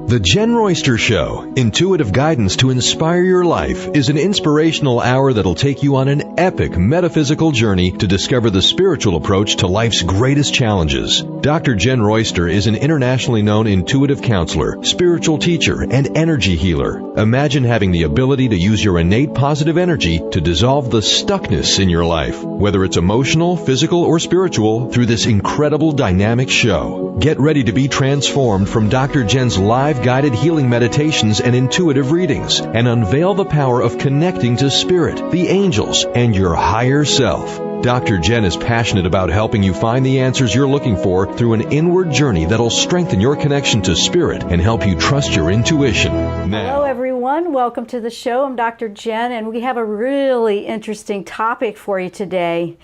The Jenn Royster Show, intuitive guidance to inspire your life, is an inspirational hour that'll take you on an epic metaphysical journey to discover the spiritual approach to life's greatest challenges. Dr. Jenn Royster is an internationally known intuitive counselor, spiritual teacher, and energy healer. Imagine having the ability to use your innate positive energy to dissolve the stuckness in your life, whether it's emotional, physical, or spiritual, through this incredible dynamic show. Get ready to be transformed from Dr. Jenn's live guided healing meditations and intuitive readings, and unveil the power of connecting to spirit, the angels, and your higher self. Dr. Jenn is passionate about helping you find the answers you're looking for through an inward journey that'll strengthen your connection to spirit and help you trust your intuition. Hello everyone, welcome to the show. I'm Dr. Jenn, and we have a really interesting topic for you today.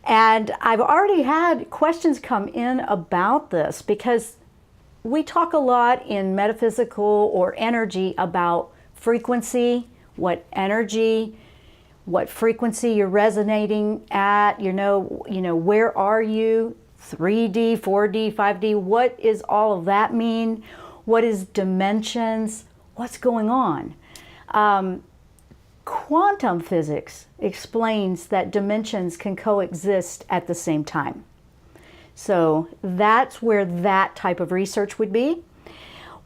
And I've already had questions come in about this because we talk a lot in metaphysical or energy about frequency, what frequency you're resonating at, you know, where are you, 3D, 4D, 5D, what is all of that mean? What is dimensions? What's going on? Quantum physics explains that dimensions can coexist at the same time. So that's where that type of research would be.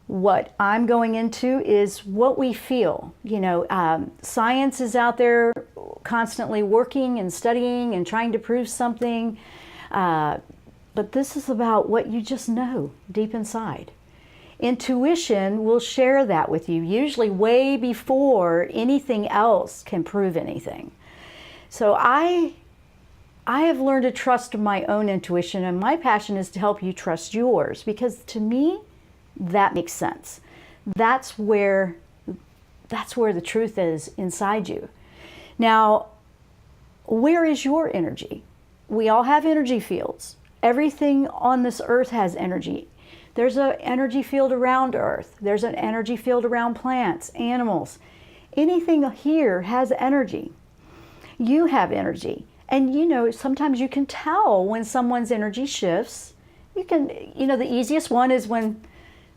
What I'm going into is what we feel. Science is out there constantly working and studying and trying to prove something. But this is about what you just know deep inside. Intuition will share that with you, usually way before anything else can prove anything. So I have learned to trust my own intuition, and my passion is to help you trust yours, because to me, that makes sense. That's where the truth is inside you. Now, where is your energy? We all have energy fields. Everything on this earth has energy. There's an energy field around Earth. There's an energy field around plants, animals. Anything here has energy. You have energy. And sometimes you can tell when someone's energy shifts. The easiest one is when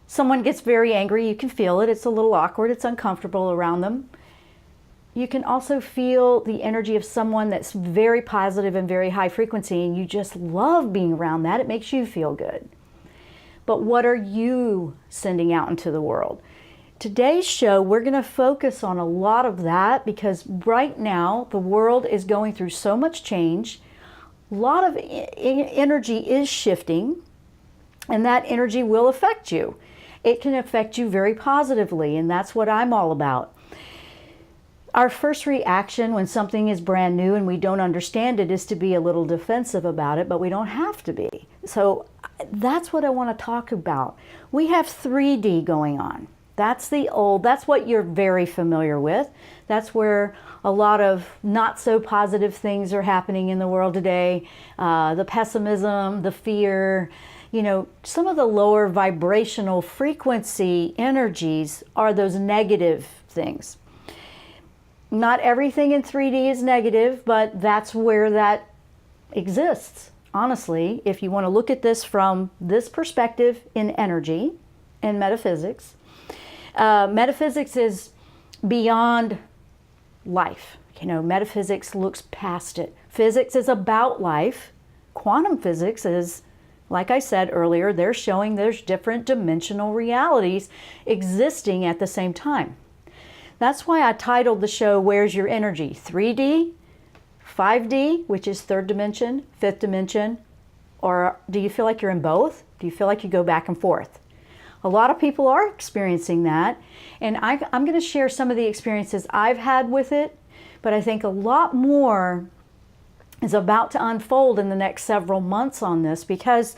someone gets very angry. You can feel it. It's a little awkward. It's uncomfortable around them. You can also feel the energy of someone that's very positive and very high frequency, and you just love being around that. It makes you feel good. But what are you sending out into the world? Today's show, we're going to focus on a lot of that, because right now the world is going through so much change. A lot of energy is shifting, and that energy will affect you. It can affect you very positively, and that's what I'm all about. Our first reaction when something is brand new and we don't understand it is to be a little defensive about it, but we don't have to be. So that's what I want to talk about. We have 3D going on. That's what you're very familiar with. That's where a lot of not so positive things are happening in the world today. The pessimism, the fear, some of the lower vibrational frequency energies are those negative things. Not everything in 3D is negative, but that's where that exists. Honestly, if you want to look at this from this perspective in energy and metaphysics, metaphysics is beyond life. Metaphysics looks past it. Physics is about life. Quantum physics is, like I said earlier, they're showing there's different dimensional realities existing at the same time. That's why I titled the show, Where's Your Energy? 3D, 5D, which is third dimension, fifth dimension, or do you feel like you're in both? Do you feel like you go back and forth? A lot of people are experiencing that, and I'm going to share some of the experiences I've had with it, but I think a lot more is about to unfold in the next several months on this because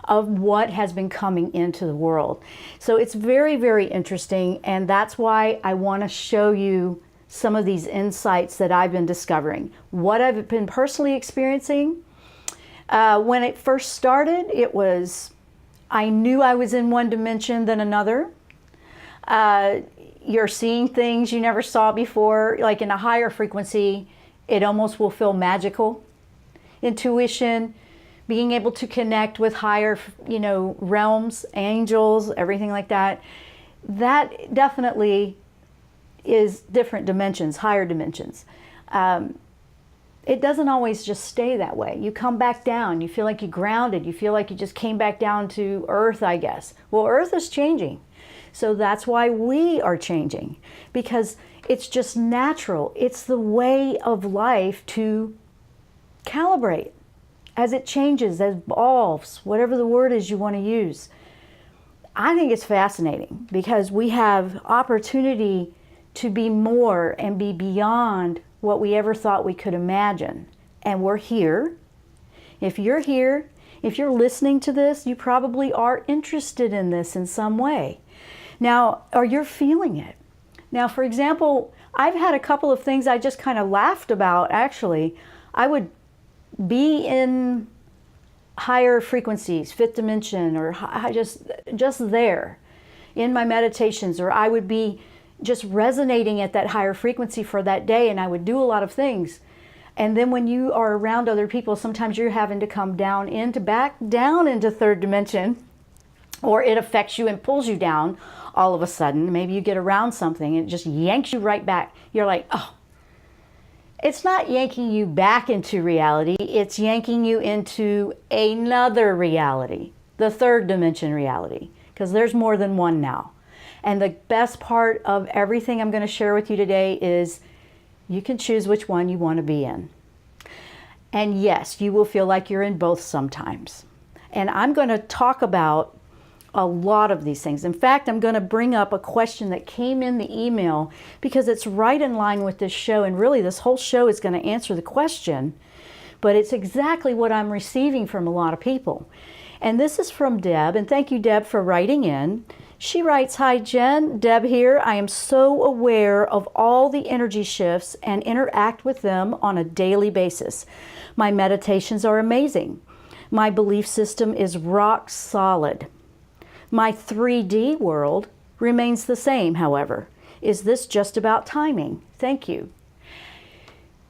of what has been coming into the world. So it's very, very interesting, and that's why I want to show you some of these insights that I've been discovering. What I've been personally experiencing. When it first started, I knew I was in one dimension than another. You're seeing things you never saw before, like in a higher frequency, it almost will feel magical. Intuition, being able to connect with higher, realms, angels, everything like that. that definitely is different dimensions, higher dimensions. It doesn't always just stay that way. You come back down, you feel like you're grounded, you feel like you just came back down to Earth, I guess. Well, Earth is changing. So that's why we are changing, because it's just natural. It's the way of life to calibrate as it changes, as evolves, whatever the word is you want to use. I think it's fascinating because we have opportunity to be more and be beyond what we ever thought we could imagine. And we're here. If you're here, if you're listening to this, you probably are interested in this in some way. Now, or you're feeling it. Now, for example, I've had a couple of things I just kind of laughed about, actually. I would be in higher frequencies, fifth dimension, or just there in my meditations, or I would be just resonating at that higher frequency for that day, and I would do a lot of things. And then when you are around other people, sometimes you're having to come back down into third dimension, or it affects you and pulls you down all of a sudden. Maybe you get around something and it just yanks you right back. You're like, oh, it's not yanking you back into reality, it's yanking you into another reality, the third dimension reality, because there's more than one now. And the best part of everything I'm going to share with you today is you can choose which one you want to be in. And yes, you will feel like you're in both sometimes. And I'm going to talk about a lot of these things. In fact, I'm going to bring up a question that came in the email because it's right in line with this show. And really, this whole show is going to answer the question, but it's exactly what I'm receiving from a lot of people. And this is from Deb. And thank you, Deb, for writing in. She writes, "Hi, Jen. Deb here. I am so aware of all the energy shifts and interact with them on a daily basis. My meditations are amazing. My belief system is rock solid. My 3D world remains the same, however. Is this just about timing? Thank you."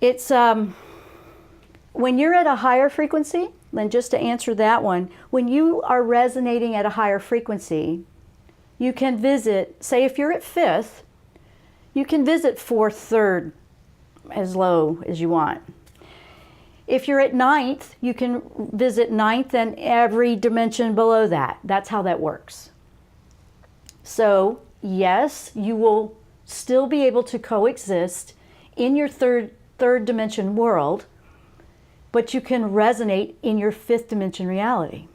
It's, when you're at a higher frequency, then just to answer that one, when you are resonating at a higher frequency, you can visit, say if you're at fifth, you can visit fourth, third, as low as you want. If you're at ninth, you can visit ninth and every dimension below that. That's how that works. So yes, you will still be able to coexist in your third dimension world, but you can resonate in your fifth dimension reality.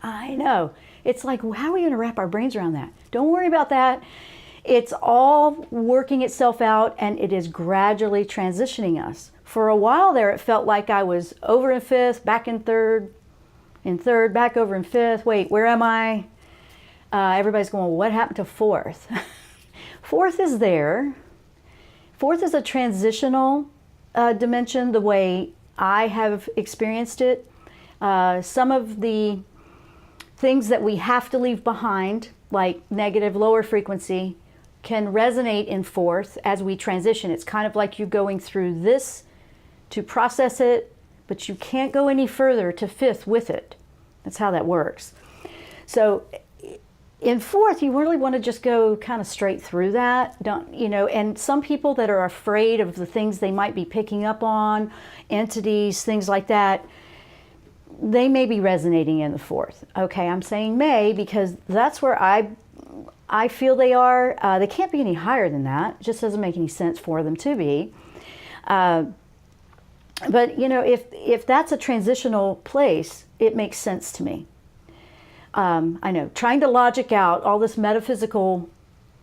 I know. It's like, how are we going to wrap our brains around that? Don't worry about that. It's all working itself out, and it is gradually transitioning us. For a while there, it felt like I was over in fifth, back in third, back over in fifth. Wait, where am I? Everybody's going, well, what happened to fourth? Fourth is there. Fourth is a transitional dimension, the way I have experienced it. Some of the things that we have to leave behind, like negative, lower frequency, can resonate in fourth as we transition. It's kind of like you going through this to process it, but you can't go any further to fifth with it. That's how that works. So in fourth, you really want to just go kind of straight through that. And some people that are afraid of the things they might be picking up on, entities, things like that, they may be resonating in the fourth. Okay, I'm saying may because that's where I feel they are. They can't be any higher than that. It just doesn't make any sense for them to be. But if that's a transitional place, it makes sense to me. I know trying to logic out all this metaphysical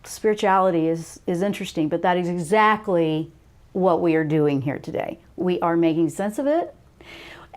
spirituality is interesting, but that is exactly what we are doing here today. We are making sense of it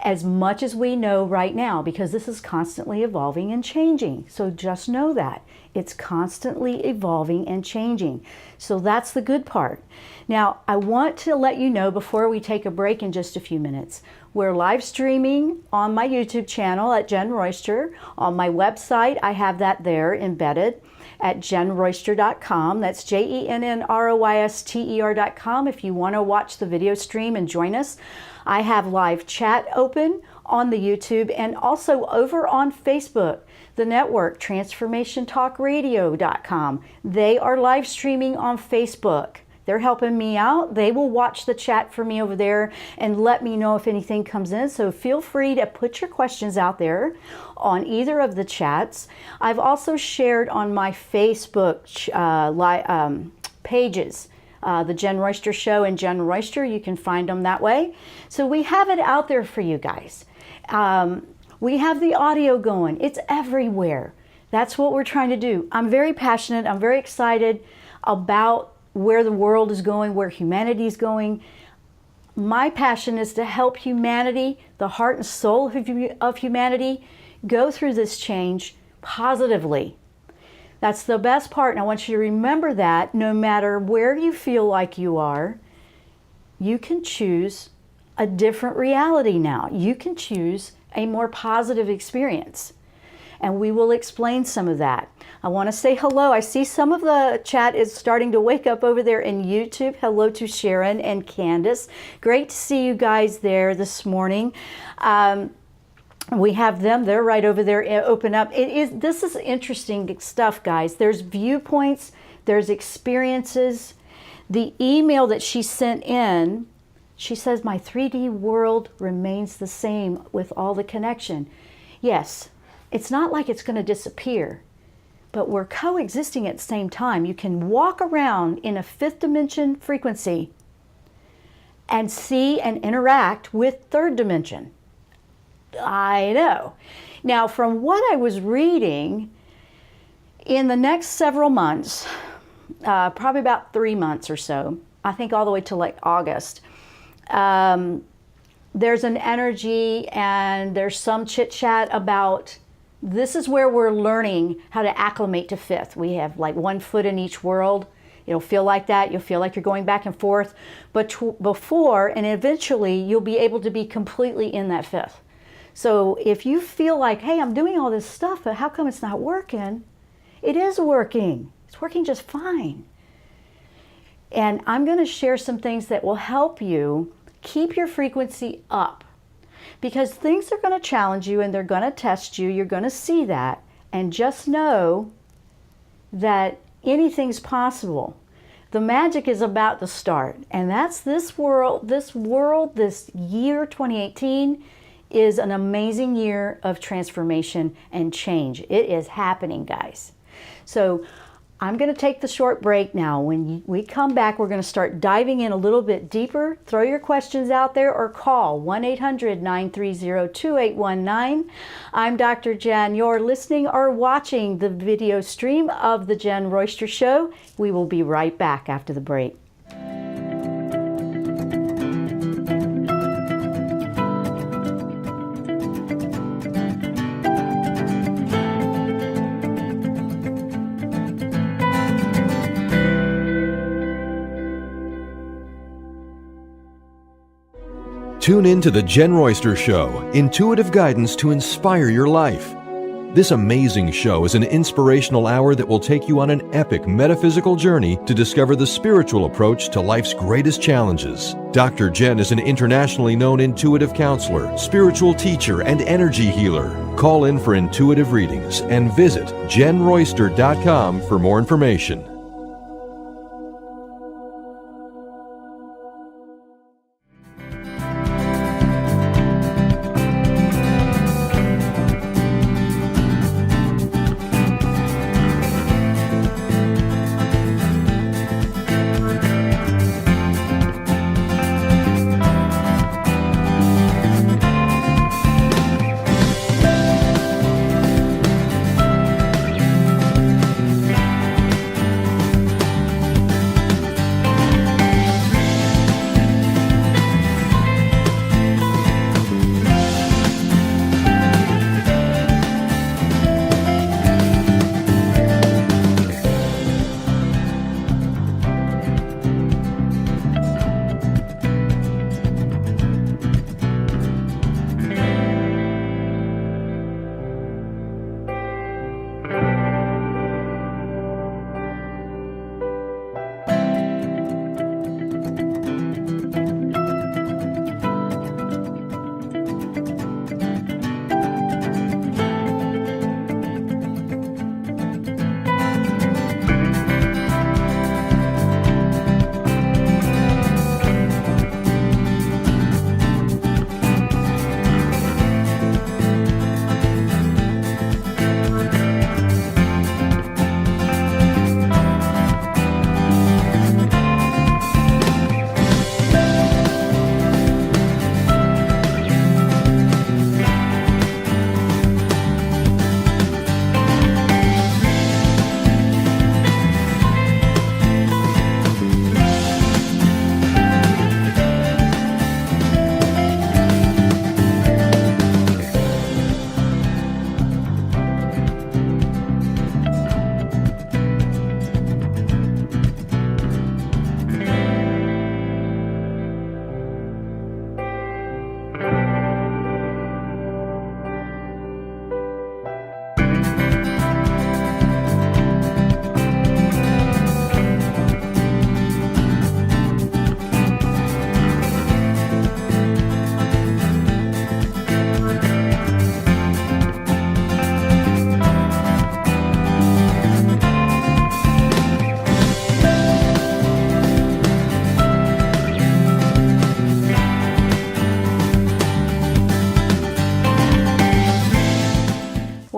as much as we know right now, because this is constantly evolving and changing. So just know that. It's constantly evolving and changing. So that's the good part. Now, I want to let you know before we take a break in just a few minutes, we're live streaming on my YouTube channel at Jenn Royster. On my website, I have that there embedded at jennroyster.com. That's JENNROYSTER.com if you want to watch the video stream and join us. I have live chat open on the YouTube and also over on Facebook, the network, transformationtalkradio.com. They are live streaming on Facebook. They're helping me out. They will watch the chat for me over there and let me know if anything comes in. So feel free to put your questions out there on either of the chats. I've also shared on my Facebook pages, the Jenn Royster Show and Jenn Royster. You can find them that way. So we have it out there for you guys. We have the audio going. It's everywhere. That's what we're trying to do. I'm very passionate. I'm very excited about where the world is going, where humanity is going. My passion is to help humanity, the heart and soul of humanity, go through this change positively. That's the best part, and I want you to remember that no matter where you feel like you are, you can choose a different reality now. You can choose a more positive experience, and we will explain some of that. I want to say hello. I see some of the chat is starting to wake up over there in YouTube. Hello to Sharon and Candace. Great to see you guys there this morning. We have them. They're right over there. Open up. This is interesting stuff, guys. There's viewpoints. There's experiences. The email that she sent in, she says, my 3D world remains the same with all the connection. Yes, it's not like it's going to disappear, but we're coexisting at the same time. You can walk around in a fifth dimension frequency and see and interact with third dimension. I know. Now, from what I was reading, in the next several months, probably about 3 months or so, I think all the way to like August, there's an energy and there's some chit chat about this is where we're learning how to acclimate to fifth. We have like 1 foot in each world. It'll feel like that. You'll feel like you're going back and forth. But before and eventually you'll be able to be completely in that fifth. So if you feel like, hey, I'm doing all this stuff, but how come it's not working? It is working. It's working just fine. And I'm going to share some things that will help you keep your frequency up. Because things are going to challenge you and they're going to test you. You're going to see that. And just know that anything's possible. The magic is about to start. And that's this world, this year 2018 is an amazing year of transformation and change. It is happening, guys. So I'm going to take the short break now. When we come back, we're going to start diving in a little bit deeper. Throw your questions out there or call 1-800-930-2819. I'm Dr. Jenn. You're listening or watching the video stream of the Jenn Royster Show. We will be right back after the break. Tune in to the Jenn Royster Show, intuitive guidance to inspire your life. This amazing show is an inspirational hour that will take you on an epic metaphysical journey to discover the spiritual approach to life's greatest challenges. Dr. Jenn is an internationally known intuitive counselor, spiritual teacher, and energy healer. Call in for intuitive readings and visit JennRoyster.com for more information.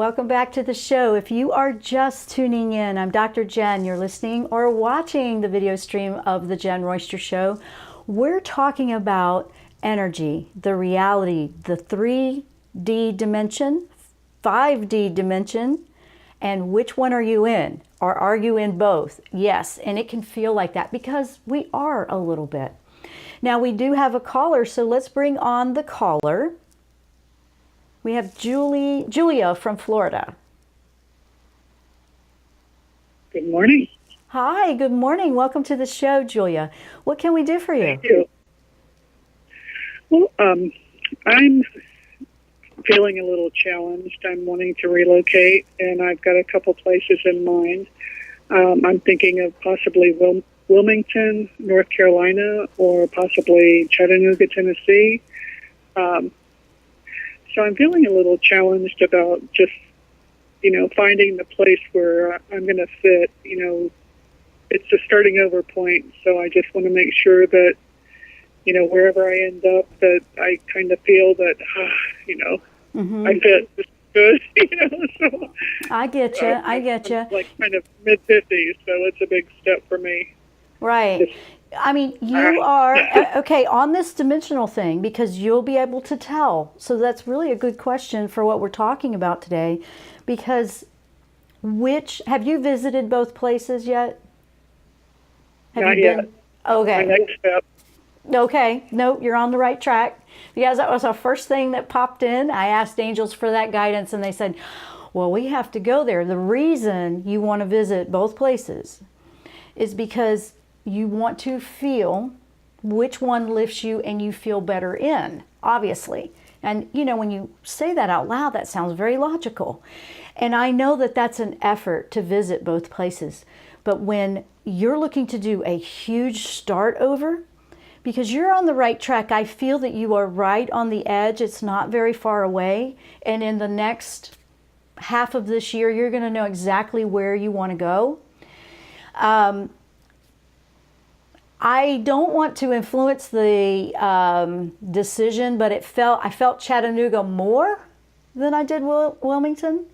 Welcome back to the show. If you are just tuning in, I'm Dr. Jenn. You're listening or watching the video stream of the Jenn Royster Show. We're talking about energy, the reality, the 3D dimension, 5D dimension, and which one are you in? Or are you in both? Yes, and it can feel like that because we are a little bit. Now we do have a caller, so let's bring on the caller. We have Julia from Florida. Good morning. Hi, good morning. Welcome to the show, Julia. What can we do for you? Thank you. Well, I'm feeling a little challenged. I'm wanting to relocate, and I've got a couple places in mind. I'm thinking of possibly Wilmington, North Carolina, or possibly Chattanooga, Tennessee. So I'm feeling a little challenged about just, finding the place where I'm going to fit. It's a starting over point, so I just want to make sure that, wherever I end up, that I kind of feel that, I fit. This is good, So I get you. I'm like kind of mid-50s, so it's a big step for me. Right. I mean, you are, okay, on this dimensional thing, because you'll be able to tell. So that's really a good question for what we're talking about today, because have you visited both places yet? Not yet. Okay. My next step. Okay. No, you're on the right track. Because that was our first thing that popped in. I asked angels for that guidance, and they said, well, we have to go there. The reason you want to visit both places is because you want to feel which one lifts you and you feel better in, obviously. And, when you say that out loud, that sounds very logical. And I know that that's an effort to visit both places. But when you're looking to do a huge start over, because you're on the right track, I feel that you are right on the edge. It's not very far away. And in the next half of this year, you're going to know exactly where you want to go. I don't want to influence the decision, but I felt Chattanooga more than I did Wilmington.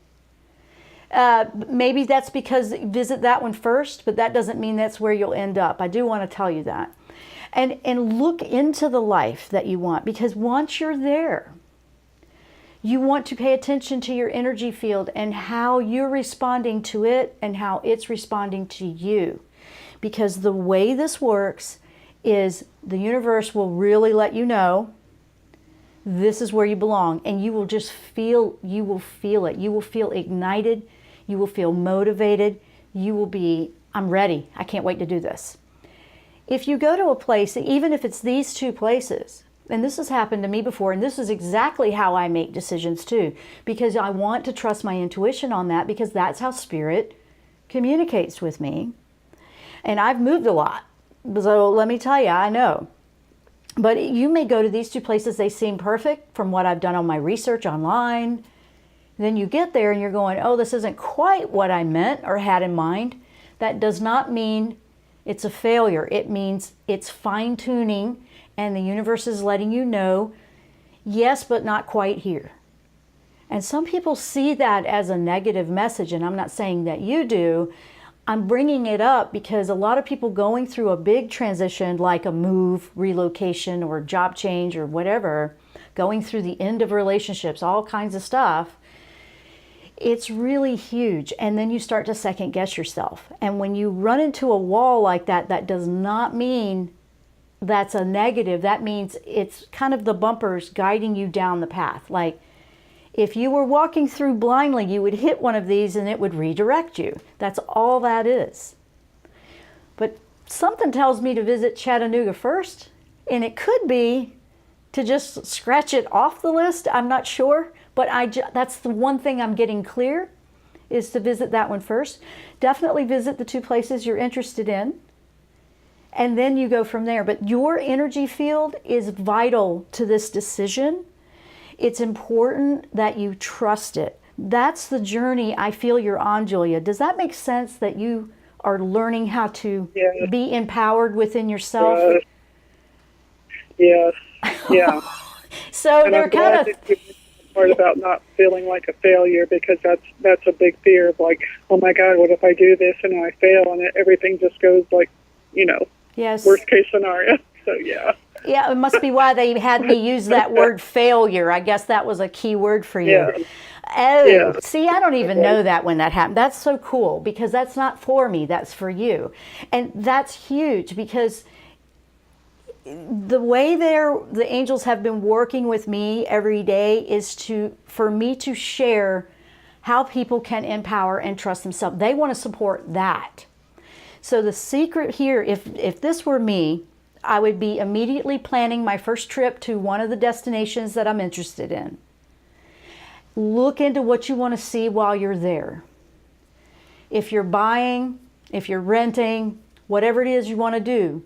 Maybe that's because visit that one first, but that doesn't mean that's where you'll end up. I do want to tell you that. And look into the life that you want, because once you're there, you want to pay attention to your energy field and how you're responding to it and how it's responding to you. Because the way this works is the universe will really let you know this is where you belong, and you will just feel it. You will feel ignited. You will feel motivated. You will be, I'm ready. I can't wait to do this. If you go to a place, even if it's these two places, and this has happened to me before, and this is exactly how I make decisions too, because I want to trust my intuition on that, because that's how spirit communicates with me. And I've moved a lot, so let me tell you, I know. But you may go to these two places, they seem perfect from what I've done on my research online. Then you get there and you're going, oh, this isn't quite what I meant or had in mind. That does not mean it's a failure. It means it's fine-tuning, and the universe is letting you know, yes, but not quite here. And some people see that as a negative message, and I'm not saying that you do. I'm bringing it up because a lot of people going through a big transition, like a move, relocation, or job change, or whatever, going through the end of relationships, all kinds of stuff, it's really huge. And then you start to second guess yourself. And when you run into a wall like that, that does not mean that's a negative. That means it's kind of the bumpers guiding you down the path. Like, if you were walking through blindly, you would hit one of these and it would redirect you. That's all that is. But something tells me to visit Chattanooga first, and it could be to just scratch it off the list. I'm not sure, but that's the one thing I'm getting clear, is to visit that one first. Definitely visit the two places you're interested in, and then you go from there. But your energy field is vital to this decision. It's important that you trust it. That's the journey I feel you're on, Julia. Does that make sense, that you are learning how to be empowered within yourself? Yes. Yeah. So and they're kind of... part about not feeling like a failure, because that's a big fear of like, oh my God, what if I do this and I fail and everything just goes like, yes, worst case scenario. So yeah. Yeah, it must be why they had me use that word failure. I guess that was a key word for you. Yeah. Oh, Yeah. see, I don't even know that when that happened. That's so cool, because that's not for me, that's for you. And that's huge, because the way the angels have been working with me every day is for me to share how people can empower and trust themselves. They want to support that. So the secret here, if this were me, I would be immediately planning my first trip to one of the destinations that I'm interested in. Look into what you want to see while you're there. If you're buying, if you're renting, whatever it is you want to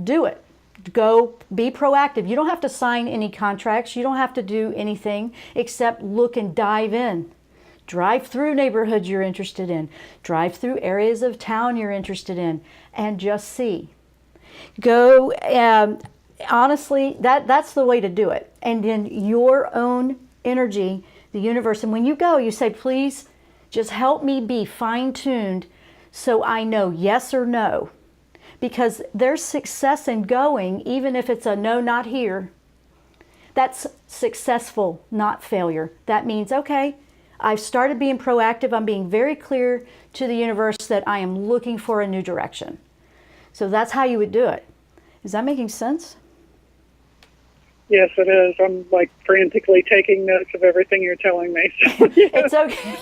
do it. Go be proactive. You don't have to sign any contracts. You don't have to do anything except look and dive in. Drive through neighborhoods you're interested in. Drive through areas of town you're interested in, and just see. Go, honestly, that's the way to do it. And in your own energy, the universe, and when you go, you say, please just help me be fine-tuned so I know yes or no. Because there's success in going, even if it's a no, not here. That's successful, not failure. That means, okay, I've started being proactive. I'm being very clear to the universe that I am looking for a new direction. So that's how you would do it. Is that making sense? Yes, it is. I'm like frantically taking notes of everything you're telling me. So, yeah. It's okay.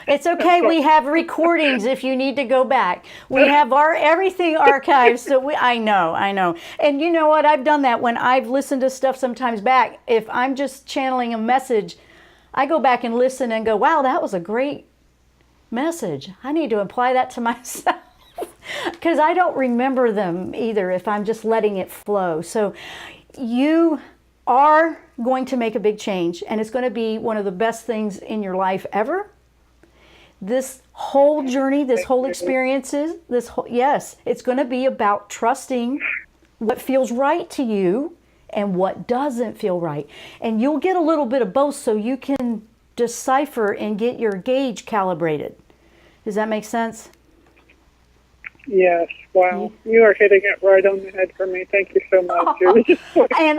It's okay. We have recordings if you need to go back. We have everything archived. So I know. And you know what? I've done that when I've listened to stuff sometimes back. If I'm just channeling a message, I go back and listen and go, wow, that was a great message. I need to apply that to myself. Because I don't remember them either if I'm just letting it flow. So you are going to make a big change, and it's going to be one of the best things in your life ever. This whole journey, this whole experiences, yes, it's going to be about trusting what feels right to you and what doesn't feel right. And you'll get a little bit of both so you can decipher and get your gauge calibrated. Does that make sense? Yes. Wow. You are hitting it right on the head for me. Thank you so much. And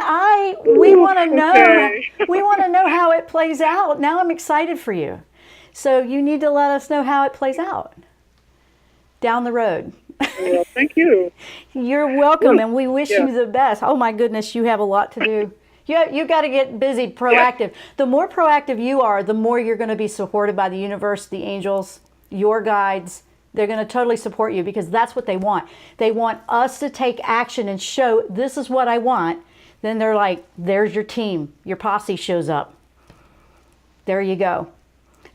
we want to know, okay. We want to know how it plays out. Now I'm excited for you. So you need to let us know how it plays out down the road. Well, thank you. You're welcome, and we wish you the best. Oh my goodness, you have a lot to do. You got to get busy, proactive. Yeah. The more proactive you are, the more you're going to be supported by the universe, the angels, your guides. They're going to totally support you, because that's what they want. They want us to take action and show, this is what I want. Then they're like, there's your team. Your posse shows up. There you go.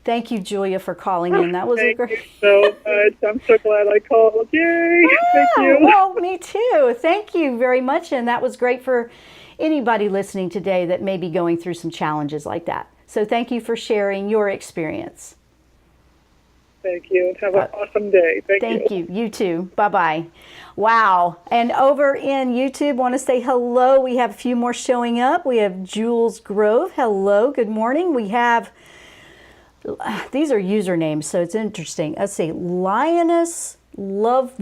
Thank you, Julia, for calling in. That was Thank great. you so much. I'm so glad I called. Yay! Thank you. Well, me too. Thank you very much. And that was great for anybody listening today that may be going through some challenges like that. So thank you for sharing your experience. Thank you. Have an awesome day. Thank you. You too. Bye-bye. Wow. And over in YouTube, want to say hello. We have a few more showing up. We have Jules Grove. Hello. Good morning. We have, these are usernames, so it's interesting. Let's see. Lioness Love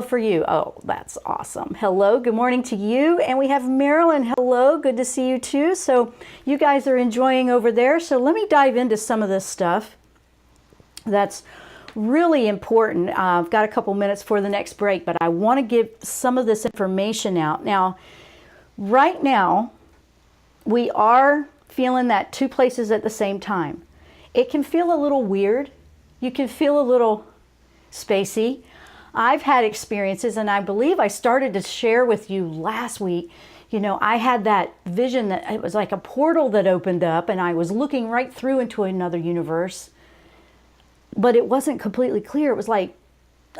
for You. Oh, that's awesome. Hello. Good morning to you. And we have Marilyn. Hello. Good to see you too. So you guys are enjoying over there. So let me dive into some of this stuff that's really important. I've got a couple minutes for the next break, but I want to give some of this information out. Now, right now, we are feeling that two places at the same time. It can feel a little weird. You can feel a little spacey. I've had experiences, and I believe I started to share with you last week. You know, I had that vision that it was like a portal that opened up, and I was looking right through into another universe. But it wasn't completely clear. It was like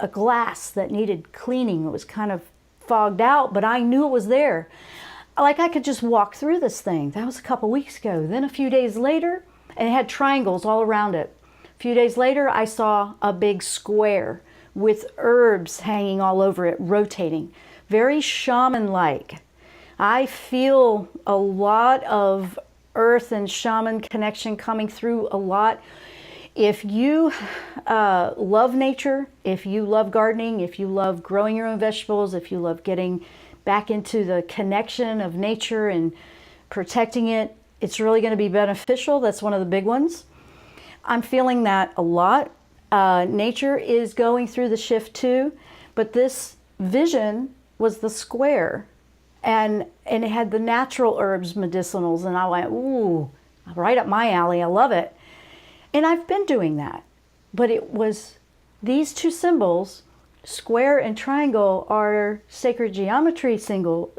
a glass that needed cleaning. It was kind of fogged out, but I knew it was there. Like I could just walk through this thing. That was a couple weeks ago. Then a few days later, and it had triangles all around it. A few days later, I saw a big square with herbs hanging all over it, rotating. Very shaman-like. I feel a lot of earth and shaman connection coming through a lot. If you love nature, if you love gardening, if you love growing your own vegetables, if you love getting back into the connection of nature and protecting it, it's really going to be beneficial. That's one of the big ones. I'm feeling that a lot. Nature is going through the shift too, but this vision was the square, and it had the natural herbs, medicinals, and I went, ooh, right up my alley. I love it. And I've been doing that, but it was these two symbols, square and triangle, are sacred geometry symbols.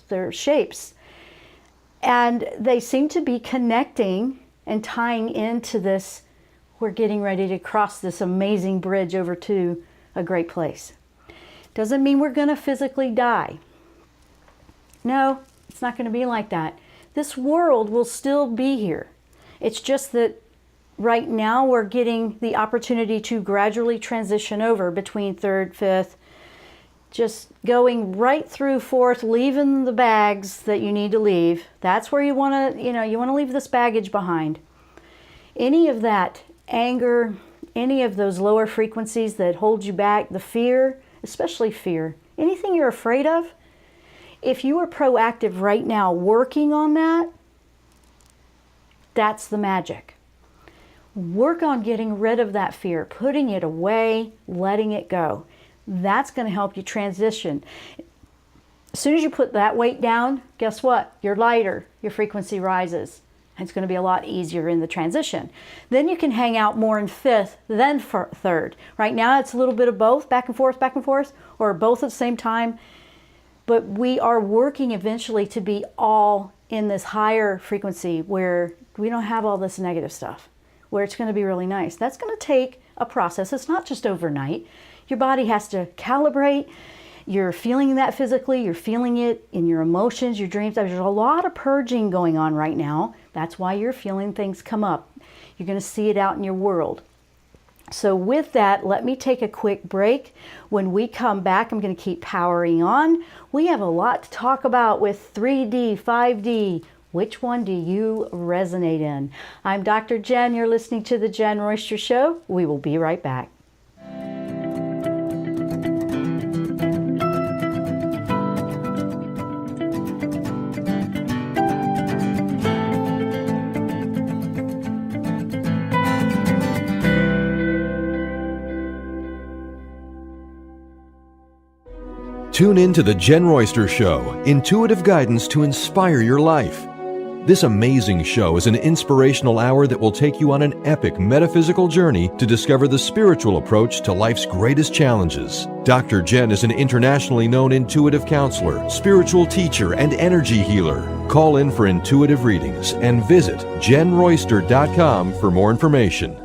They're shapes, and they seem to be connecting and tying into this. We're getting ready to cross this amazing bridge over to a great place. Doesn't mean we're going to physically die. No, it's not going to be like that. This world will still be here. It's just that right now we're getting the opportunity to gradually transition over between third, fifth, just going right through fourth, leaving the bags that you need to leave. That's where you want to, you want to leave this baggage behind. Any of that anger, any of those lower frequencies that hold you back, the fear, especially fear, anything you're afraid of, if you are proactive right now working on that, that's the magic. Work on getting rid of that fear, putting it away, letting it go. That's going to help you transition. As soon as you put that weight down, guess what? You're lighter, your frequency rises. It's going to be a lot easier in the transition. Then you can hang out more in fifth than third. Right now it's a little bit of both, back and forth, or both at the same time. But we are working eventually to be all in this higher frequency where we don't have all this negative stuff, where it's going to be really nice. That's going to take a process. It's not just overnight. Your body has to calibrate. You're feeling that physically. You're feeling it in your emotions, your dreams. There's a lot of purging going on right now. That's why you're feeling things come up. You're going to see it out in your world. So with that, let me take a quick break. When we come back, I'm going to keep powering on. We have a lot to talk about with 3D, 5D. Which one do you resonate in? I'm Dr. Jenn. You're listening to the Jenn Royster Show. We will be right back. Tune in to the Jenn Royster Show, intuitive guidance to inspire your life. This amazing show is an inspirational hour that will take you on an epic metaphysical journey to discover the spiritual approach to life's greatest challenges. Dr. Jenn is an internationally known intuitive counselor, spiritual teacher, and energy healer. Call in for intuitive readings and visit JennRoyster.com for more information.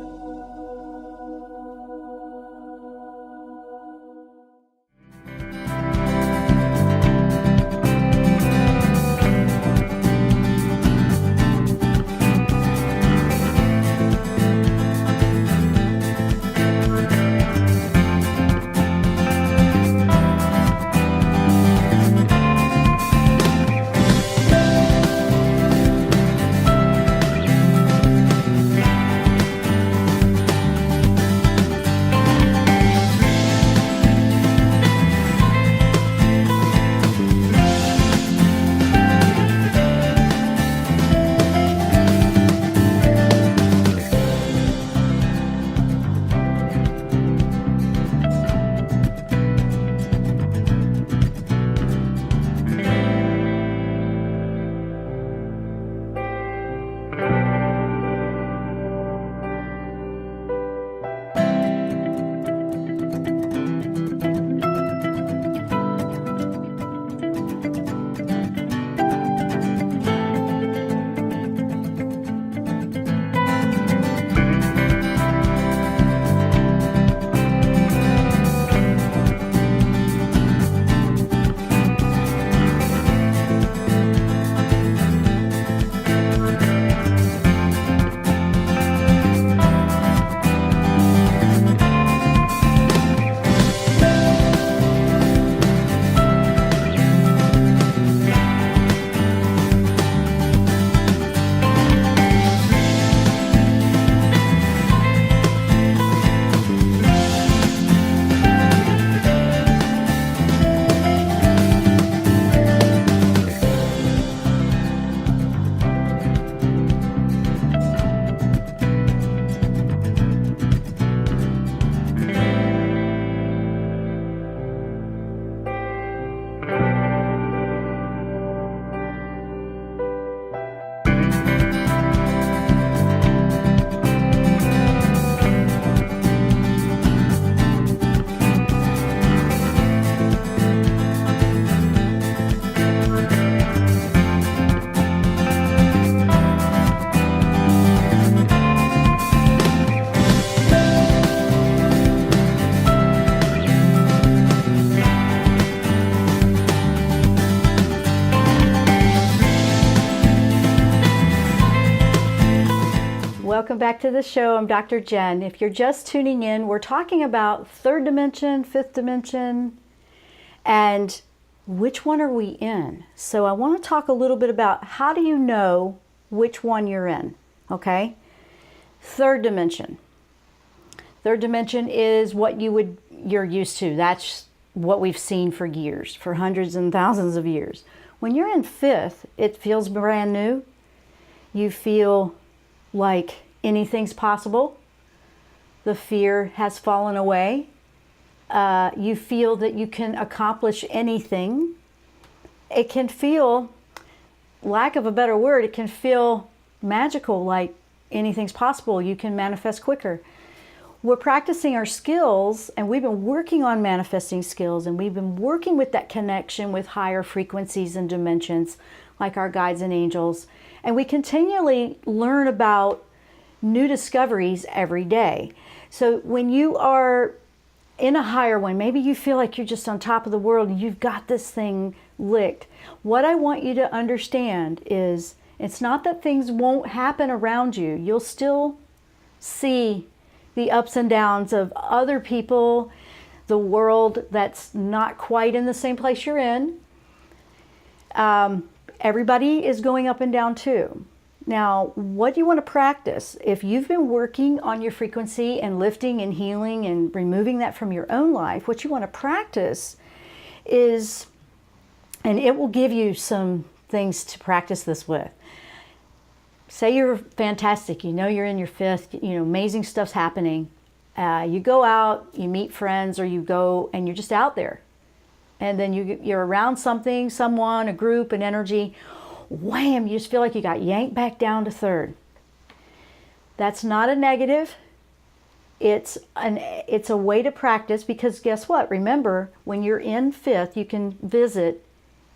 Welcome back to the show. I'm Dr. Jenn. If you're just tuning in, we're talking about third dimension, fifth dimension, and which one are we in? So I want to talk a little bit about how do you know which one you're in, okay? Third dimension. Third dimension is what you're used to. That's what we've seen for years, for hundreds and thousands of years. When you're in fifth, it feels brand new. You feel like anything's possible. The fear has fallen away. You feel that you can accomplish anything. It can feel, lack of a better word, it can feel magical, like anything's possible. You can manifest quicker. We're practicing our skills, and we've been working on manifesting skills, and we've been working with that connection with higher frequencies and dimensions, like our guides and angels. And we continually learn about new discoveries every day. So when you are in a higher one, maybe you feel like you're just on top of the world and you've got this thing licked. What I want you to understand is it's not that things won't happen around you. You'll still see the ups and downs of other people, the world that's not quite in the same place you're in. Everybody is going up and down too. Now, what do you want to practice? If you've been working on your frequency and lifting and healing and removing that from your own life, what you want to practice is, and it will give you some things to practice this with. Say you're fantastic, you know you're in your fifth, amazing stuff's happening. You go out, you meet friends, or you go and you're just out there. And then you're around something, someone, a group, an energy. Wham, you just feel like you got yanked back down to third. That's not a negative. It's a way to practice, because guess what? Remember, when you're in fifth, you can visit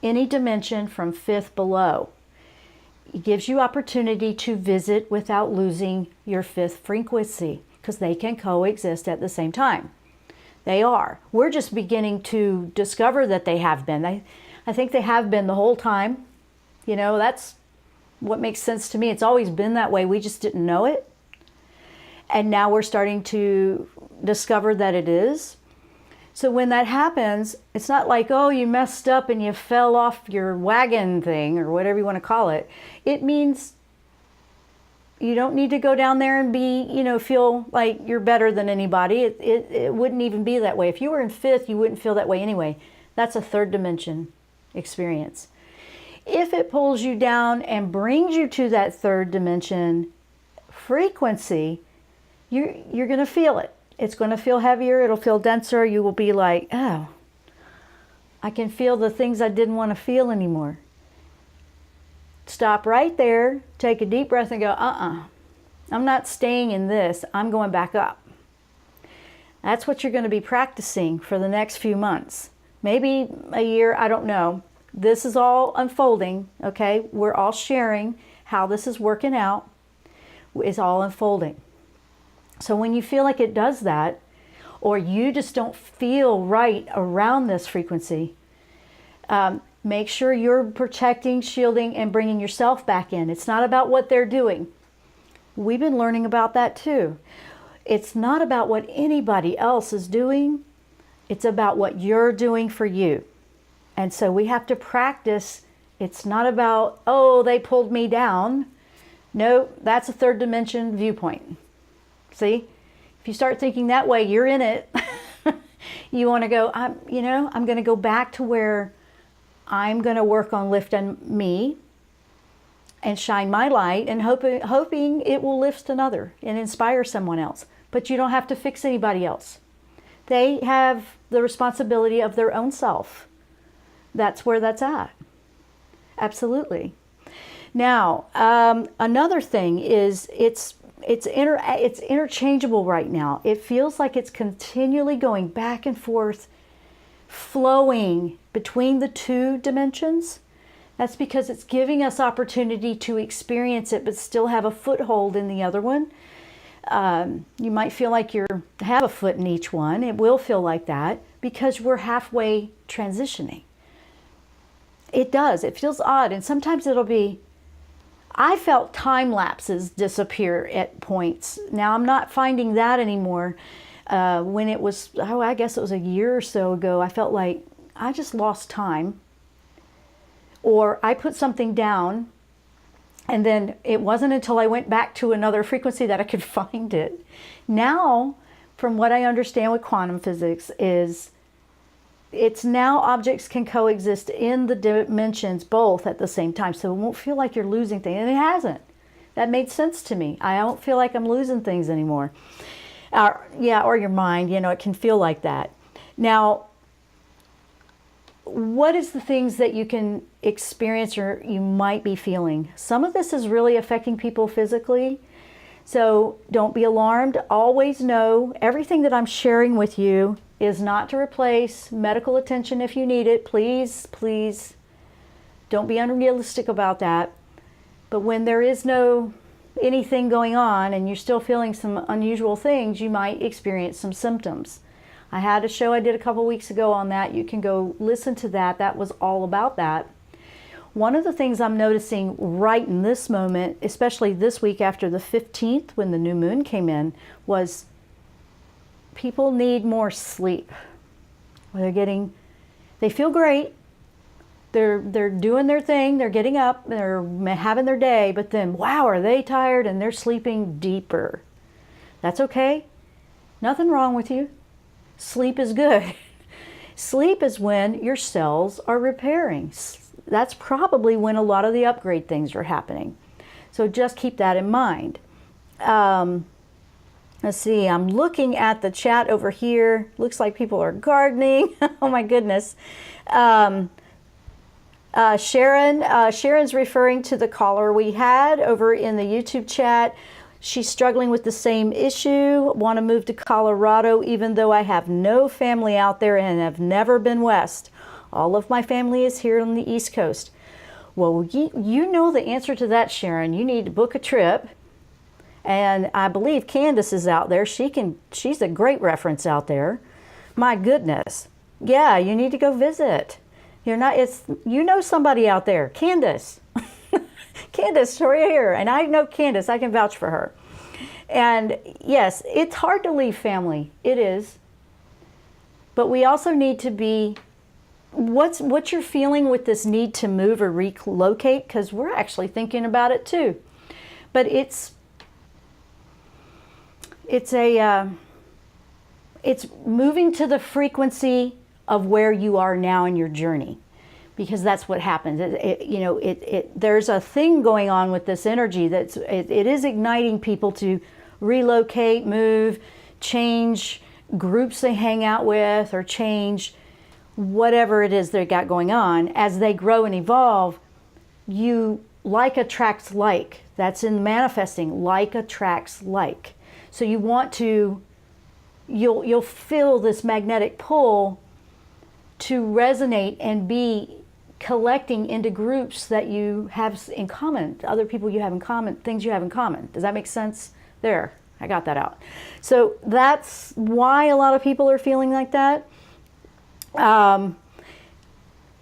any dimension from fifth below. It gives you opportunity to visit without losing your fifth frequency, because they can coexist at the same time. They are. We're just beginning to discover that they have been. I think they have been the whole time. That's what makes sense to me. It's always been that way. We just didn't know it. And now we're starting to discover that it is. So when that happens, it's not like, oh, you messed up and you fell off your wagon thing, or whatever you want to call it. It means you don't need to go down there and be, feel like you're better than anybody. It wouldn't even be that way. If you were in fifth, you wouldn't feel that way anyway. That's a third dimension experience. If it pulls you down and brings you to that third dimension frequency, you're going to feel it. It's going to feel heavier. It'll feel denser. You will be like, oh, I can feel the things I didn't want to feel anymore. Stop right there. Take a deep breath and go, I'm not staying in this. I'm going back up. That's what you're going to be practicing for the next few months. Maybe a year, I don't know. This is all unfolding, okay? We're all sharing how this is working out. It's all unfolding. So when you feel like it does that, or you just don't feel right around this frequency, make sure you're protecting, shielding, and bringing yourself back in. It's not about what they're doing. We've been learning about that too. It's not about what anybody else is doing. It's about what you're doing for you. And so we have to practice. It's not about, oh, they pulled me down. No, that's a third dimension viewpoint. See, if you start thinking that way, you're in it. You want to go, I'm going to go back to where I'm going to work on lifting me and shine my light, and hoping it will lift another and inspire someone else. But you don't have to fix anybody else. They have the responsibility of their own self. That's where that's at. Absolutely. Now, another thing is it's interchangeable right now. It feels like it's continually going back and forth, flowing between the two dimensions. That's because it's giving us opportunity to experience it, but still have a foothold in the other one. You might feel like you have a foot in each one. It will feel like that because we're halfway transitioning. It does. It feels odd. And sometimes it'll be, I felt time lapses disappear at points. Now I'm not finding that anymore. When it was, I guess it was a year or so ago, I felt like I just lost time. Or I put something down, and then it wasn't until I went back to another frequency that I could find it. Now, from what I understand with quantum physics, is it's now objects can coexist in the dimensions both at the same time. So it won't feel like you're losing things. And it hasn't. That made sense to me. I don't feel like I'm losing things anymore. Or your mind, it can feel like that. Now, what is the things that you can experience or you might be feeling? Some of this is really affecting people physically. So don't be alarmed. Always know everything that I'm sharing with you is not to replace medical attention if you need it. Please, please don't be unrealistic about that. But when there is no anything going on and you're still feeling some unusual things, you might experience some symptoms. I had a show I did a couple weeks ago on that. You can go listen to that. That was all about that. One of the things I'm noticing right in this moment, especially this week after the 15th when the new moon came in, was people need more sleep. They feel great. They're doing their thing. They're getting up. They're having their day. But then, wow, are they tired? And they're sleeping deeper. That's okay. Nothing wrong with you. Sleep is good. Sleep is when your cells are repairing. That's probably when a lot of the upgrade things are happening. So just keep that in mind. Let's see, I'm looking at the chat over here. Looks like people are gardening. Oh my goodness. Sharon's referring to the caller we had over in the YouTube chat. She's struggling with the same issue. Want to move to Colorado even though I have no family out there and have never been west. All of my family is here on the East Coast. Well, you know the answer to that, Sharon. You need to book a trip. And I believe Candace is out there. She's a great reference out there. My goodness. Yeah, you need to go visit. You know somebody out there. Candace. Candace, right here. And I know Candace. I can vouch for her. And yes, it's hard to leave family. It is. But we also need to be, what you're feeling with this need to move or relocate, because we're actually thinking about it too. But it's moving to the frequency of where you are now in your journey, because that's what happens. There's a thing going on with this energy it is igniting people to relocate, move, change groups they hang out with, or change whatever it is they got going on. As they grow and evolve, like attracts like. That's in manifesting. Like attracts like. So you want to, you'll feel this magnetic pull to resonate and be collecting into groups that you have in common, other people you have in common, things you have in common. Does that make sense? There, I got that out. So that's why a lot of people are feeling like that.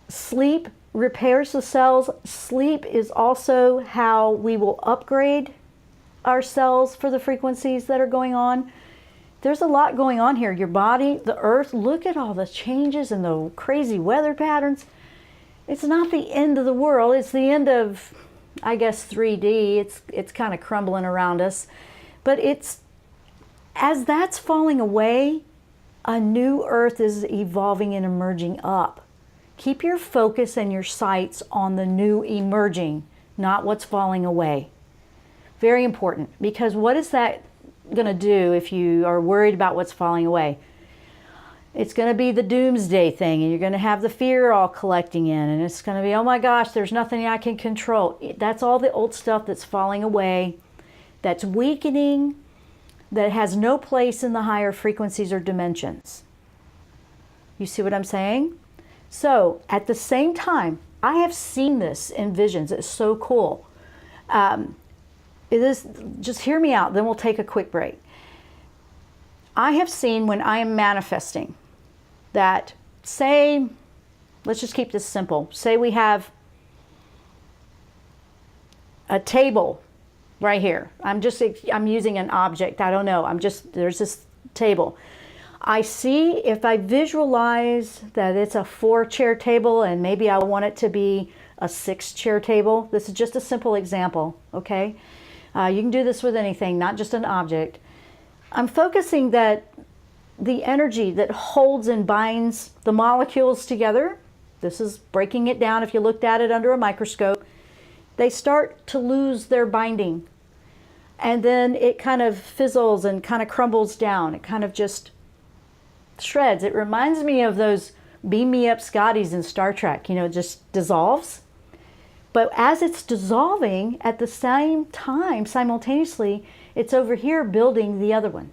Sleep repairs the cells. Sleep is also how we will upgrade our cells for the frequencies that are going on. There's a lot going on here. Your body, the earth, look at all the changes and the crazy weather patterns. It's not the end of the world. It's the end of, I guess, 3D. It's kind of crumbling around us. But as that's falling away, a new earth is evolving and emerging up. Keep your focus and your sights on the new emerging, not what's falling away. Very important, because what is that going to do if you are worried about what's falling away? It's going to be the doomsday thing, and you're going to have the fear all collecting in, and it's going to be, oh my gosh, there's nothing I can control. That's all the old stuff that's falling away, that's weakening, that has no place in the higher frequencies or dimensions. You see what I'm saying? So at the same time, I have seen this in visions. It's so cool. Just hear me out, then we'll take a quick break. I have seen when I am manifesting that, say, let's just keep this simple. Say we have a table right here. I'm using an object. I don't know. There's this table. I see, if I visualize that it's a 4-chair table and maybe I want it to be a 6-chair table. This is just a simple example, okay? You can do this with anything, not just an object. I'm focusing that the energy that holds and binds the molecules together, this is breaking it down. If you looked at it under a microscope, they start to lose their binding. And then it kind of fizzles and kind of crumbles down. It kind of just shreds. It reminds me of those beam me up Scotties in Star Trek, it just dissolves. But as it's dissolving, at the same time, simultaneously, it's over here building the other one.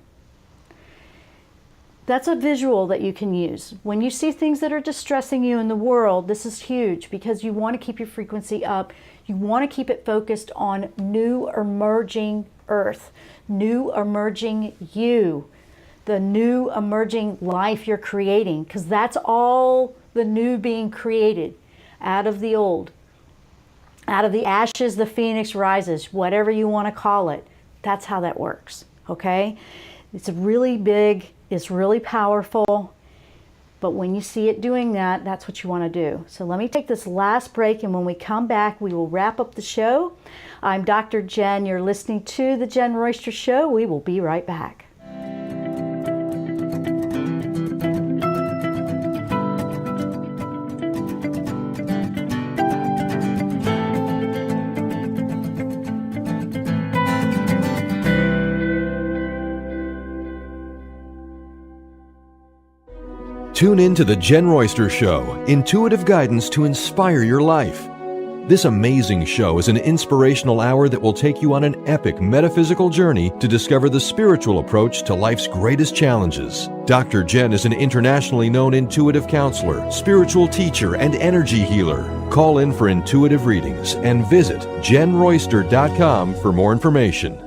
That's a visual that you can use. When you see things that are distressing you in the world, this is huge because you want to keep your frequency up. You want to keep it focused on new emerging earth, new emerging you, the new emerging life you're creating, because that's all the new being created out of the old. Out of the ashes, the phoenix rises, whatever you want to call it. That's how that works, okay? It's really big, it's really powerful, but when you see it doing that, that's what you want to do. So let me take this last break, and when we come back, we will wrap up the show. I'm Dr. Jenn. You're listening to The Jenn Royster Show. We will be right back. Tune in to The Jenn Royster Show, intuitive guidance to inspire your life. This amazing show is an inspirational hour that will take you on an epic metaphysical journey to discover the spiritual approach to life's greatest challenges. Dr. Jenn is an internationally known intuitive counselor, spiritual teacher, and energy healer. Call in for intuitive readings and visit JennRoyster.com for more information.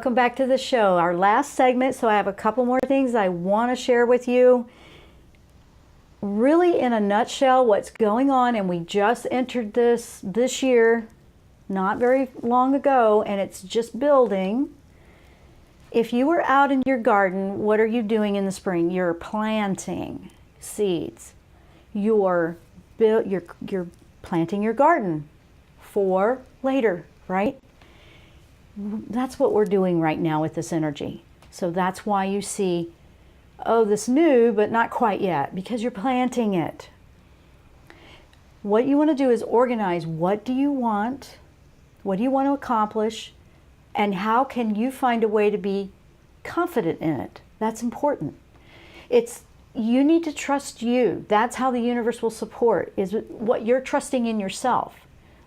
welcome back to the show. Our last segment, so I have a couple more things I want to share with you. Really, in a nutshell, what's going on, and we just entered this year, not very long ago, and it's just building. If you were out in your garden, what are you doing in the spring? You're planting seeds. You're planting your garden for later, right? That's what we're doing right now with this energy. So that's why you see, oh, this new, but not quite yet, because you're planting it. What you want to do is organize, what do you want? What do you want to accomplish? And how can you find a way to be confident in it? That's important. You need to trust you. That's how the universe will support, is what you're trusting in yourself.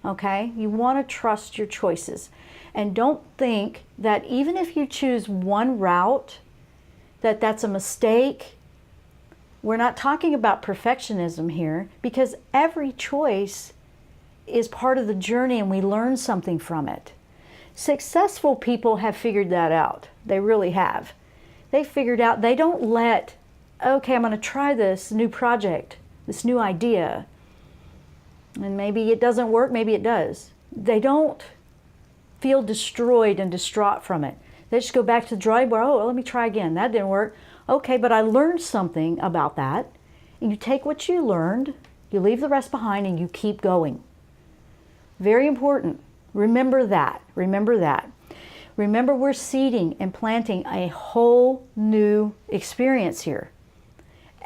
Okay? You want to trust your choices. And don't think that even if you choose one route, that's a mistake. We're not talking about perfectionism here, because every choice is part of the journey and we learn something from it. Successful people have figured that out. They really have. They figured out, they don't okay, I'm going to try this new project, this new idea, and maybe it doesn't work, maybe it does. They don't feel destroyed and distraught from it. They just go back to the drawing board. Oh, let me try again. That didn't work. Okay, but I learned something about that. And you take what you learned, you leave the rest behind, and you keep going. Very important. Remember that. Remember that. Remember, we're seeding and planting a whole new experience here.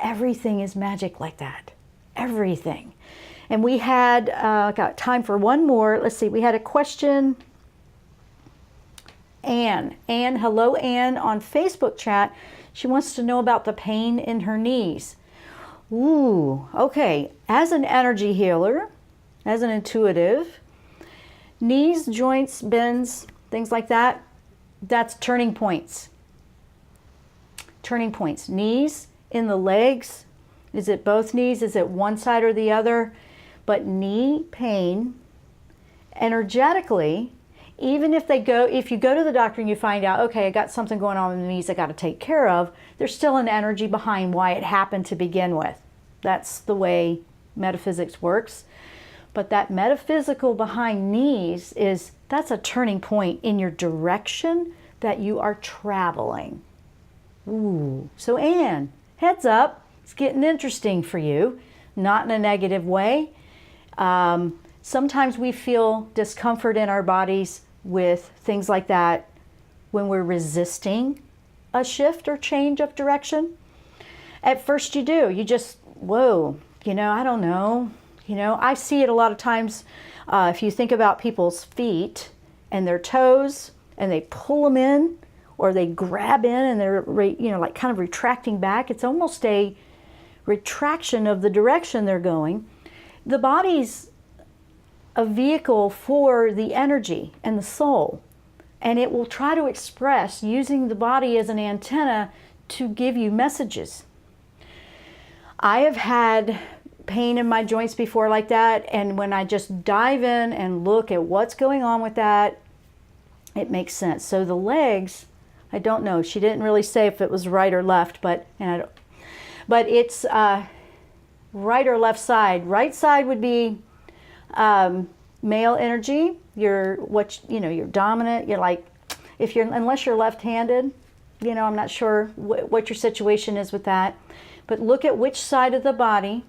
Everything is magic like that. Everything. And we had, got time for one more. Let's see, we had a question. Anne, hello Anne, on Facebook chat. She wants to know about the pain in her knees. Ooh, okay. As an energy healer, as an intuitive, knees, joints, bends, things like that, that's turning points. Turning points. Knees in the legs. Is it both knees? Is it one side or the other? But knee pain, energetically, even if you go to the doctor and you find out, okay, I got something going on with the knees I got to take care of, there's still an energy behind why it happened to begin with. That's the way metaphysics works. But that metaphysical behind knees that's a turning point in your direction that you are traveling. Ooh. So Anne, heads up, it's getting interesting for you, not in a negative way. Sometimes we feel discomfort in our bodies with things like that when we're resisting a shift or change of direction. At first you do. You just, whoa, I don't know. I see it a lot of times if you think about people's feet and their toes, and they pull them in or they grab in and they're, like kind of retracting back. It's almost a retraction of the direction they're going. The body's a vehicle for the energy and the soul, and it will try to express using the body as an antenna to give you messages. I have had pain in my joints before like that, and when I just dive in and look at what's going on with that, it makes sense. So the legs, I don't know, she didn't really say if it was right or left, but it's right or left side. Right side would be male energy. You're dominant. You're like, unless you're left-handed, I'm not sure what your situation is with that. But look at which side of the body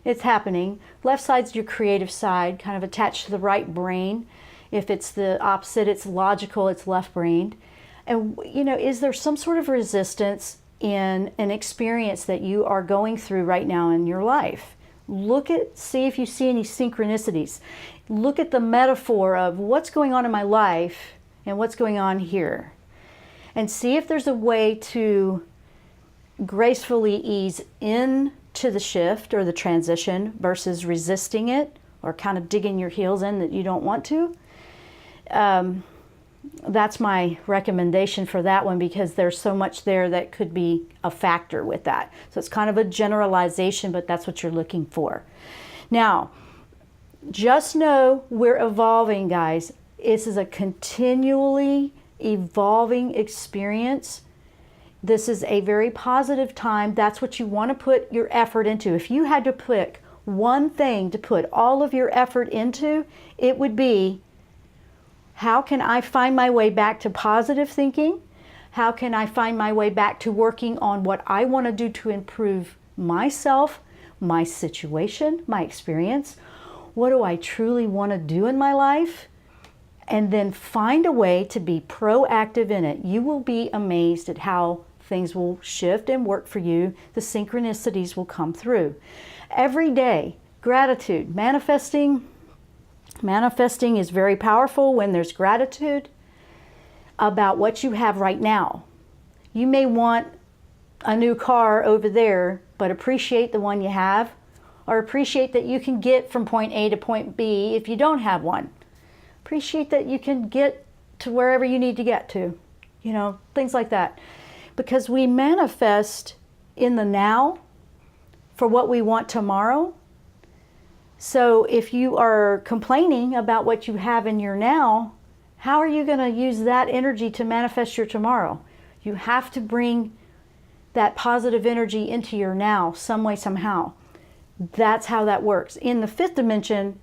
it's happening. Left side's your creative side, kind of attached to the right brain. If it's the opposite, it's logical, it's left-brained. And, is there some sort of resistance in an experience that you are going through right now in your life? See if you see any synchronicities. Look at the metaphor of what's going on in my life and what's going on here. And see if there's a way to gracefully ease into the shift or the transition versus resisting it or kind of digging your heels in that you don't want to. That's my recommendation for that one, because there's so much there that could be a factor with that. So it's kind of a generalization, but that's what you're looking for. Now, just know we're evolving, guys. This is a continually evolving experience. This is a very positive time. That's what you want to put your effort into. If you had to pick one thing to put all of your effort into, it would be, how can I find my way back to positive thinking? How can I find my way back to working on what I want to do to improve myself, my situation, my experience? What do I truly want to do in my life? And then find a way to be proactive in it. You will be amazed at how things will shift and work for you. The synchronicities will come through. Every day, gratitude, manifesting. Manifesting is very powerful when there's gratitude about what you have right now. You may want a new car over there, but appreciate the one you have, or appreciate that you can get from point A to point B if you don't have one. Appreciate that you can get to wherever you need to get to, things like that. Because we manifest in the now for what we want tomorrow. So if you are complaining about what you have in your now, how are you going to use that energy to manifest your tomorrow? You have to bring that positive energy into your now, some way, somehow. That's how that works. In the fifth dimension,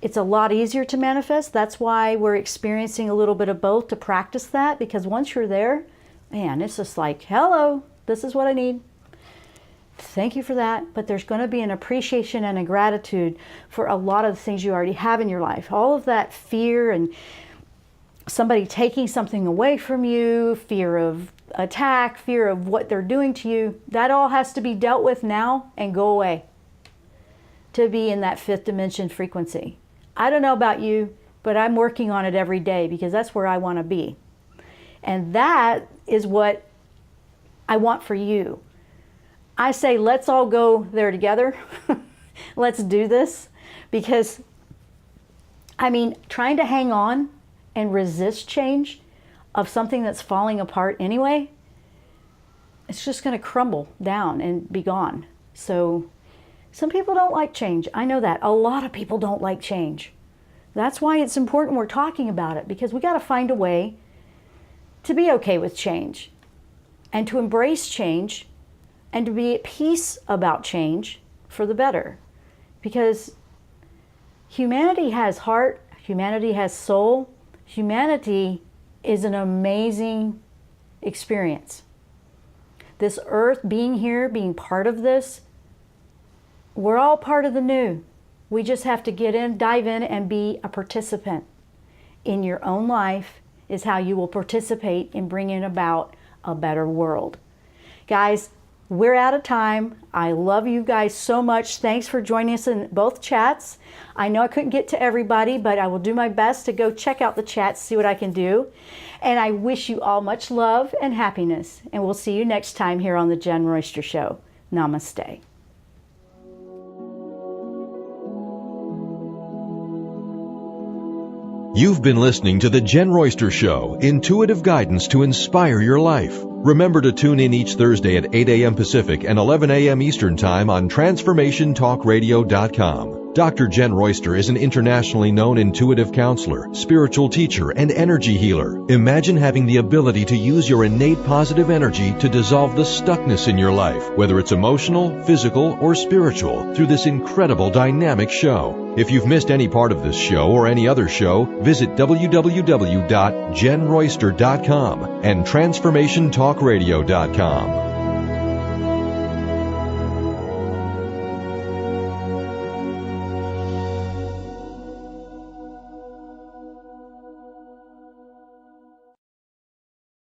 it's a lot easier to manifest. That's why we're experiencing a little bit of both to practice that, because once you're there, man, it's just like, hello, this is what I need. Thank you for that. But there's going to be an appreciation and a gratitude for a lot of the things you already have in your life. All of that fear and somebody taking something away from you, fear of attack, fear of what they're doing to you, that all has to be dealt with now and go away to be in that fifth dimension frequency. I don't know about you, but I'm working on it every day because that's where I want to be. And that is what I want for you. I say, let's all go there together. Let's do this. Because, trying to hang on and resist change of something that's falling apart anyway, it's just going to crumble down and be gone. So some people don't like change. I know that. A lot of people don't like change. That's why it's important we're talking about it, because we got to find a way to be okay with change and to embrace change and to be at peace about change for the better. Because humanity has heart, humanity has soul, humanity is an amazing experience. This earth, being here, being part of this, we're all part of the new. We just have to get in, dive in, and be a participant. In your own life is how you will participate in bringing about a better world. Guys, we're out of time. I love you guys so much. Thanks for joining us in both chats. I know I couldn't get to everybody, but I will do my best to go check out the chats, see what I can do. And I wish you all much love and happiness. And we'll see you next time here on the Jenn Royster Show. Namaste. You've been listening to The Jenn Royster Show, intuitive guidance to inspire your life. Remember to tune in each Thursday at 8 a.m. Pacific and 11 a.m. Eastern Time on TransformationTalkRadio.com. Dr. Jenn Royster is an internationally known intuitive counselor, spiritual teacher, and energy healer. Imagine having the ability to use your innate positive energy to dissolve the stuckness in your life, whether it's emotional, physical, or spiritual, through this incredible dynamic show. If you've missed any part of this show or any other show, visit www.JennRoyster.com and TransformationTalkRadio.com.